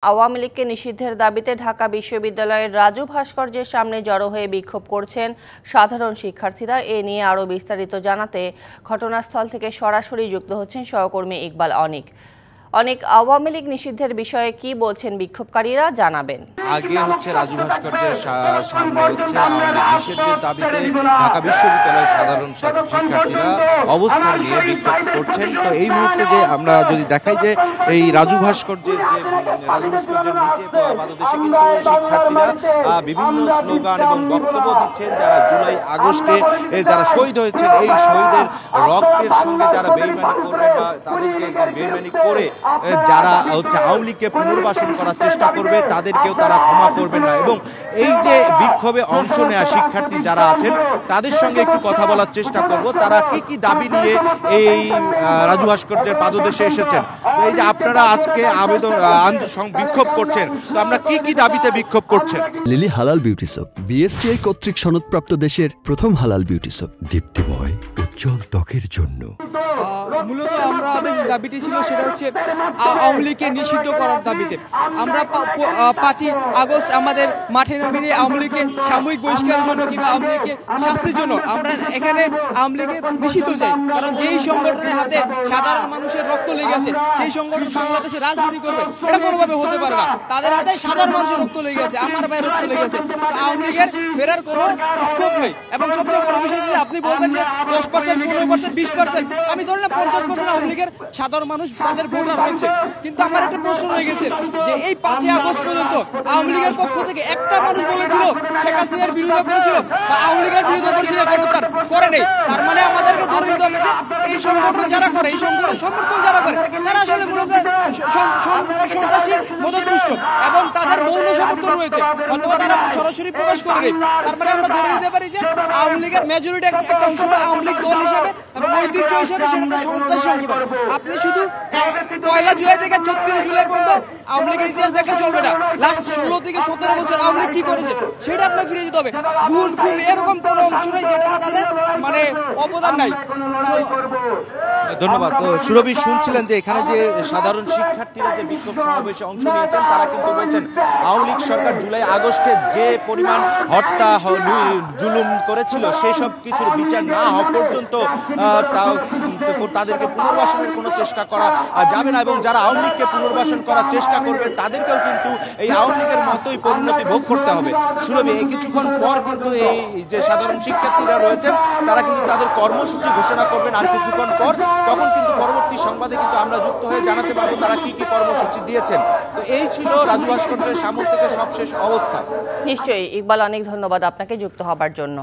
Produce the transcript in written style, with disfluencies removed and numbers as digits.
আওয়ামী লীগকে নিষিদ্ধের দাবিতে ঢাকা বিশ্ববিদ্যালয়ের রাজু ভাস্কর্যের সামনে জড়ো হয়ে বিক্ষোভ করছেন সাধারণ শিক্ষার্থীরা। এ নিয়ে আরও বিস্তারিত জানাতে ঘটনাস্থল থেকে সরাসরি যুক্ত হচ্ছেন সহকর্মী ইকবাল অনেক। আওয়ামী লীগ নিষিদ্ধের বিষয়ে কি বলছেন বিক্ষোভকারীরা, জানাবেন। আগে রাজু ভাস্কর্যের সামনে আওয়ামী লীগ নিষিদ্ধের দাবিতে ঢাকা বিশ্ববিদ্যালয়ের সাধারণ শিক্ষার্থীরা অবস্থান নিয়ে বিক্ষোভ করছেন। তো এই মুহূর্তে যে আমরা যদি দেখাই যে এই রাজু ভাস্কর্যের নিচে পাদদেশে কিন্তু শিক্ষার্থীরা বিভিন্ন স্লোগান এবং বক্তব্য দিচ্ছেন, যারা জুলাই আগস্টে যারা শহীদ হয়েছেন এই শহীদের রক্তের সঙ্গে যারা বেইমানি করবেন বা তাদেরকে বেইমানি করে যারা আওয়ামী লীগকে পুনর্বাসন করার চেষ্টা করবে তাদেরকেও তারা ক্ষমা করবেন না। এবং এই যে বিক্ষোভে অংশ নেওয়া শিক্ষার্থী যারা আছেন তাদের সঙ্গে একটু কথা বলার চেষ্টা করব, তারা কি কি দাবি নিয়ে এই রাজু ভাস্কর্যের পাদদেশে এসেছেন। এই যে আপনারা আজকে বিক্ষোভ করছেন, তো আমরা কি কি দাবিতে বিক্ষোভ করছেন? লিলি হালাল বিউটি সোপ, বিএসটিআই কর্তৃক সনদপ্রাপ্ত দেশের প্রথম হালাল বিউটি সোপ, দীপ্তিময় উজ্জ্বল ত্বকের জন্য। মূলত আমাদের যে দাবিটি ছিল সেটা হচ্ছে আওয়ামী লীগকে নিষিদ্ধ করার দাবিতে। আমরা 5ই আগস্ট আমাদের মাঠে নামিয়ে আওয়ামী লীগকে সাময়িক বহিষ্কারের জন্য কিংবা আওয়ামী লীগকে শাস্তির জন্য আমরা এখানে আওয়ামী লীগকে নিষিদ্ধ চাই। কারণ যেই সংগঠনের হাতে সাধারণ মানুষের রক্ত লেগেছে সেই সংগঠন বাংলাদেশে রাজনীতি করবে এটা কোনোভাবে হতে পারে না। তাদের হাতে সাধারণ মানুষের রক্ত লেগে গেছে, আমার ভাইয়ের রক্ত লেগেছে। আওয়ামী লীগের ফেরার কোনো স্কোপ নেই। এবং সবচেয়ে বড় বিষয় হচ্ছে আপনি বলবেন যে 10%, 15%, 20%, আমি ধরলাম 50% আওয়ামী লীগের সাধারণ মানুষ তাদের ভোটার হয়েছে। কিন্তু আমার একটা প্রশ্ন রয়ে গেছে যে এই 5ই আগস্ট পর্যন্ত আওয়ামী লীগের পক্ষ থেকে একটা মানুষ বলেছিল শেখ হাসিনার বিরোধিতা করেছিল বা আওয়ামী লীগের বিরোধিতা করেছিল, গণহত্যার করে নেই। তার মানে আমাদেরকে ধরে নিতে হবে যে এই সংগঠন যারা করে, এই সংগঠন সমর্থন যারা করে তারা আসলে মূলত সন্ত্রাসী মদতপুষ্ট এবং তাদের মৌন সমর্থন রয়েছে অথবা তারা সরাসরি প্রকাশ করেনি। তার মানে আমরা ধরে নিতে পারি যে আওয়ামী লীগের মেজরিটি একটা অংশ আওয়ামী লীগ দল হিসেবে এবং ঐতিহ্য হিসেবে সেটা একটা সন্ত্রাসী সংগঠন। আপনি শুধু 1 জুলাই থেকে 36 জুলাই পর্যন্ত আওয়ামী লীগের ইতিহাস দেখলে চলবে না। লাস্ট 16 থেকে 17 বছর আওয়ামী লীগ কি করেছে সেটা আপনার ফিরে যেতে হবে। খুন এরকম কোনো অংশ নেই যেটাতে তাদের মানে অবদান নাই। ধন্যবাদ। তো সুরভি, শুনছিলেন যে এখানে যে সাধারণ শিক্ষার্থীরা যে বিক্ষোভ সমাবেশে অংশ নিয়েছেন তারা কিন্তু বলছেন আওয়ামী লীগ সরকার জুলাই আগস্টে যে পরিমাণ হত্যা জুলুম করেছিল সেই সব কিছুর বিচার না হওয়া পর্যন্ত তাদেরকে পুনর্বাসনের কোনো চেষ্টা করা যাবে না। এবং যারা আওয়ামী লীগকে পুনর্বাসন করার চেষ্টা করবে তাদেরকেও কিন্তু এই আওয়ামী লীগের মতোই পরিণতি ভোগ করতে হবে। সুরভি, এই কিছুক্ষণ পর কিন্তু এই যে সাধারণ শিক্ষার্থীরা রয়েছেন তারা কিন্তু তাদের কর্মসূচি ঘোষণা করবেন আর কিছুক্ষণ পর। তখন কিন্তু পরবর্তী সংবাদে কিন্তু আমরা যুক্ত হয়ে জানাতে পারবো তারা কি কি কর্মসূচি দিয়েছেন। তো এই ছিল রাজু ভাস্কর্যের সামনে থেকে সবশেষ অবস্থা। নিশ্চয়ই ইকবাল, অনেক ধন্যবাদ আপনাকে যুক্ত হবার জন্য।